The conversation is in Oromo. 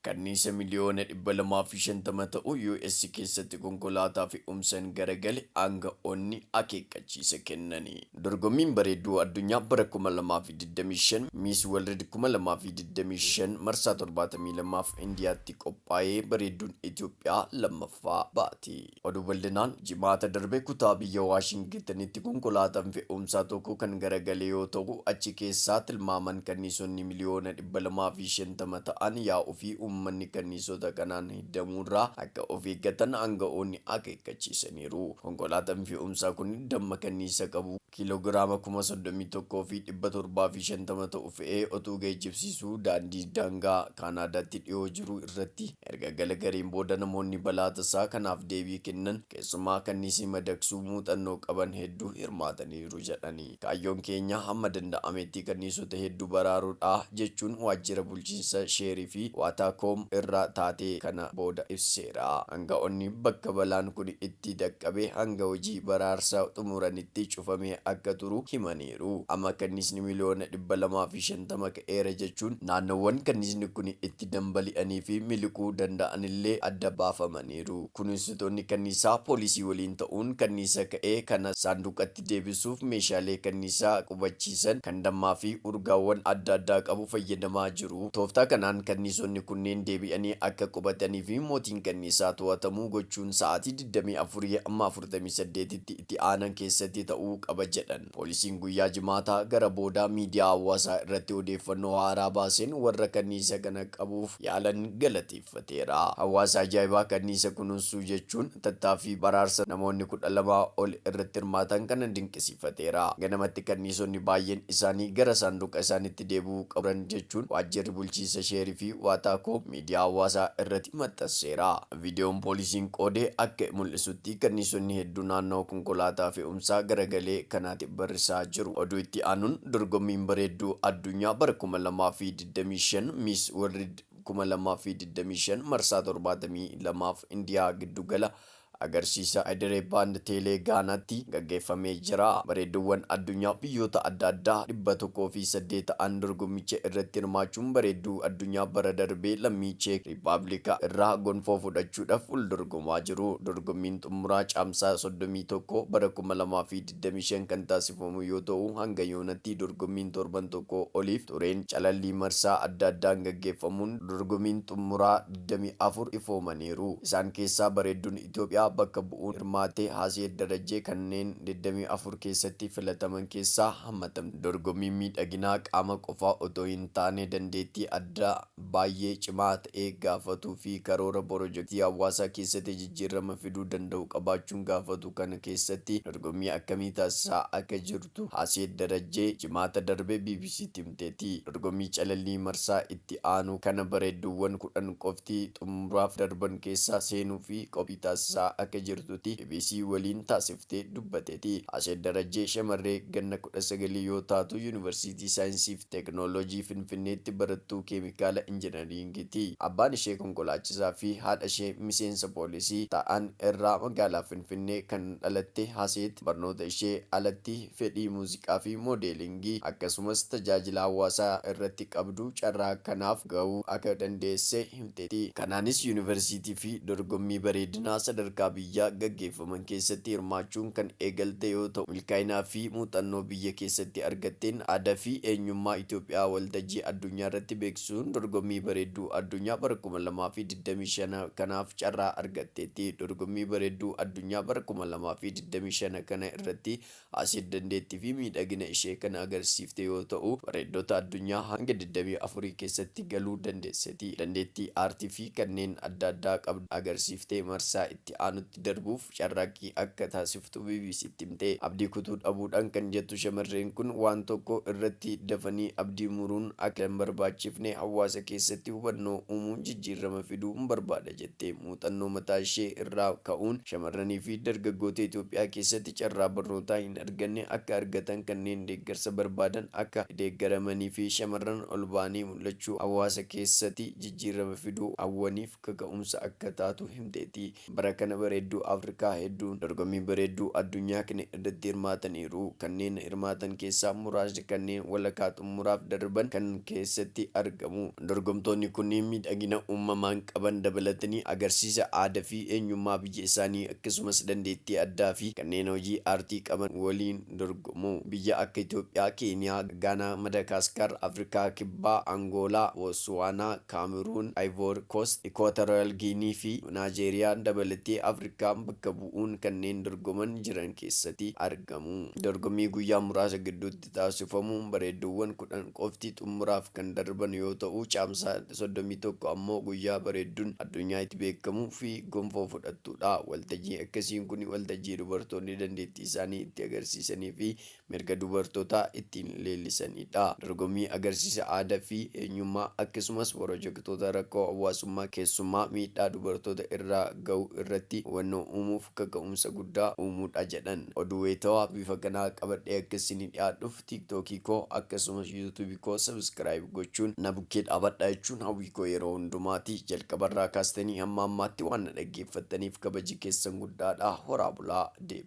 Kanniisa miliyoona 250 ta'u US keessatti konkolaataa fe'umsaan garagale aanga'oonni akeekkachiisa kennanii. Dorgommiin bareedduu addunyaa bara 2025 Miss World 2025 marsaa 72 Indiyaatti qophaa'ee bareedduun Itoophiyaa lammaffaa baati. Oduu bal'inaan jimaata darbe kutaa biyya Waashingtanitti konkolaataan fe'umsaa tokko kan garagale yoo ta'u achi keessaa tilmaaman kanniisonni miliyoona 250 ta'an yaa'uu fi uummanni kanniisota kanaan hiddamuurraa akka of eeggatan aanga'oonni akeekkachiisaniiru. Konkolaataan fe'umsaa kun damma kanniisa qabu kiiloogiraama 31,000 fi 750 ta'u fe'ee otuu geejjibsiisuu daandii daangaa Kaanaadaatti dhiyoo jiru irratti erga galagareen booda namoonni balaa tasaa kanaaf deebii kennan keessumaa kanniisii madaksuu muuxannoo qaban hedduu hirmaataniiru jedhanii. Kaayyoon keenya hamma danda'ametti kanniisota hedduu baraaruudha jechuun waajjira bulchiinsa sheerii fi waataakoom irraa taatee kana booda ibseera. Aanga'oonni bakka balaan kun itti dhaqqabe hanga hojii baraarsaa xumuranitti cufamee akka turu himaniiru. Amma kanniisni miliyoona 250 ka'eera jechuun naannoowwan kanniisni kun itti dambali'anii fi miliquu danda'anillee adda baafamaniiru. Kunuunsitoonni kanniisaa poolisii waliin ta'uun kanniisa ka'ee kana saanduqatti deebisuuf meeshaalee kanniisaa qubachiisan kan dammaa fi urgaawwan adda addaa qabu fayyadamaa jiru. Tooftaa kanaan kanniisonni kunneen deebi'anii akka qubatanii fi mootiin kanniisaa to'atamuu gochuun sa'aatii 24 amma 48tti itti aanan keessatti ta'uu qaba jedhan. Poolisiin guyyaa jimaataa gara boodaa miidiyaa hawaasaa irratti odeeffannoo haaraa baaseen warra kanniisa kana qabuuf yaalan galateeffateera. Hawaasa ajaa'ibaa kanniisa kunuunsuu jechuun tattaaffii baraarsa namoonni 12 ol irratti hirmaatan kana dinqisiifateera. Ganamatti kanniisonni baay'een isaanii gara saanduqa isaaniitti deebi'uu qaban jechuun waajjirri bulchiinsa sheerii fi waataakoo miidiyaa hawaasaa irratti maxxanseera. Viidiyoon poolisiin qoodee akka mul'isutti kanniisonni hedduu naannoo konkolaataa fe'umsaa garagalee kanaatti barrisaa jiru. Oduu itti aanuun dorgommiin bareedduu addunyaa bara 2025 Miss World 2025 marsaa 72 Indiyaa giddugala agarsiisa Hyderabad teelee Gaanaatti gaggeeffamee jira. Bareedduuwwan addunyaa biyyoota adda addaa 108 ta'an dorgommicha irratti hirmaachuun bareedduu addunyaa bara darbee lammii Cheek Riippaabilika irraa gonfoo fudhachuudhaaf wal dorgomaa jiru. Dorgommiin xumuraa caamsaa 31 bara 2025 kan taasifamu yoo ta'u hanga yoonatti dorgommiin torban tokko oliif tureen calallii marsaa adda addaan gaggeeffamuun dorgommiin xumuraa 24 ifoomaniiru. Isaan keessaa bareedduun Itoophiyaa bakka bu'uun hirmaatee Haseet Darajjee kanneen 24 keessatti filataman keessaa hammatamte. Dorgommiin miidhaginaa qaama qofaa otoo hin taane dandeettii addaa baay'ee cimaa ta'e gaafatuu fi karoora piroojeektii hawaasaa keessatti jijjiirama fiduu danda'u qabaachuun gaafatu kana keessatti dorgommii akkamii taasisaa akka jirtu Haseet Darajjee jimaata darbe BBC'tti himteetti. Dorgommii calallii marsaa itti aanu kana bareedduuwwan 10 qofti xumuraaf darban keessaa seenuu fi qophii taasisaa akka jirtutti BBC waliin taasiftee dubbateeti. Haseet Darajjee shamarree ganna 19 yoo taatu Yuunivarsiitii Saayinsii fi Teekinooloojii Finfinneetti barattuu keemikaala injinariingiiti. Abbaan ishee konkolaachisaa fi haadha ishee miseensa poolisii ta'an irraa magaalaa Finfinnee kan dhalatte Haseet barnoota ishee alatti fedhii muuziqaa fi moodeelingii akkasumas tajaajila hawaasaa irratti qabdu carraa kanaaf gahuu akka dandeesse himteetti. Kanaanis Yuunivarsiitii fi dorgommii bareedinaa sadarkaa biyyaa gaggeeffaman keessatti hirmaachuun kan eegalte yoo ta'u milkaa'inaa fi muuxannoo biyya keessatti argatteen aadaa fi eenyummaa Itoophiyaa waltajjii addunyaa irratti beeksisuun dorgommii bareedduu addunyaa bara 2025 kanaaf carraa argatteetti. Dorgommii bareedduu addunyaa bara 2025 kana irratti Haseet dandeettii fi miidhagina ishee kana agarsiifte yoo ta'u bareeddota addunyaa hanga 24 keessatti galuu dandeesseeti. Dandeettii aartii fi kanneen adda addaa qabdu agarsiiftee marsaa itti aanutti darbuuf carraaqqii akka taasiftu BBC'tti himte. Abdii kutuu dhabuudhaan kan jettu shamarreen kun waan tokko irratti dafanii abdii muruun akka hin barbaachifne hawaasa keessatti hubannoo uumuun jijjiirama fiduu barbaada jette. Muuxannoo mataa ishee irraa ka'uun shamarranii fi dargaggoota Itoophiyaa keessatti carraa barnootaa hin arganne akka argatan kanneen deeggarsa barbaadan akka deeggaramanii fi shamarran ol ba'anii mul'achuu hawaasa keessatti jijjiirama fiduu hawwaniif kaka'umsa akka taatu himteetti. Bara kana bareedduu Afrikaa hedduun dorgommii bareedduu addunyaa kana irratti hirmaataniiru. Kanneen hirmaatan keessaa muraasni kanneen walakkaa xumuraaf darban kan keessatti argamu. Dorgomtoonni kunniin miidhagina uumamaan qaban dabalatanii agarsiisa aadaa fi eenyummaa biyya isaanii akkasumas dandeettii addaa fi kanneen hojii aartii qaban waliin dorgomu. Biyya akka Itoophiyaa, Keeniyaa, Gaanaa, Madagaskar, Afrikaa Kibbaa, Angoolaa, Botswaanaa, Kaameruun, Ivory Coast, Equatorial Guinea fi Naajeeriyaa dabalatee Afrikaan bakka bu'uun kanneen dorgoman jiran keessatti argamu. Dorgommii guyyaa muraasa gidduutti taasifamu bareedduuwwan 10 qofti xumuraaf kan darban yoo ta'u, caamsaa 31 ammoo guyyaa bareedduun addunyaa itti beekamuu fi gonfoo fudhattudha. Waltajjii akkasiin kun waltajjii dubartoonni dandeettii isaanii itti agarsiisanii fi mirga dubartootaa ittiin leellisanidha. Dorgommii agarsiisa aadaa fi eenyummaa akkasumas pirojektoota rakkoo hawaasummaa keessumaa miidhaa dubartoota irraa gahu irratti hubannoo uumuuf kaka'umsa guddaa uumuudha jedhan. Oduu wayitaawaa bifa kanaa qabadhee akkasiin dhiyaadhuuf tiiktookii koo akkasumas yuutuubii koo sabiskiraayib gochuun na bukkee dhaabadhaa jechuun hawwii koo yeroo hundumaati. Jalqabarraa kaastanii hamma ammaatti waan na dhaggeeffattaniif kabaji keessan guddaadha. Horaa bulaa deema.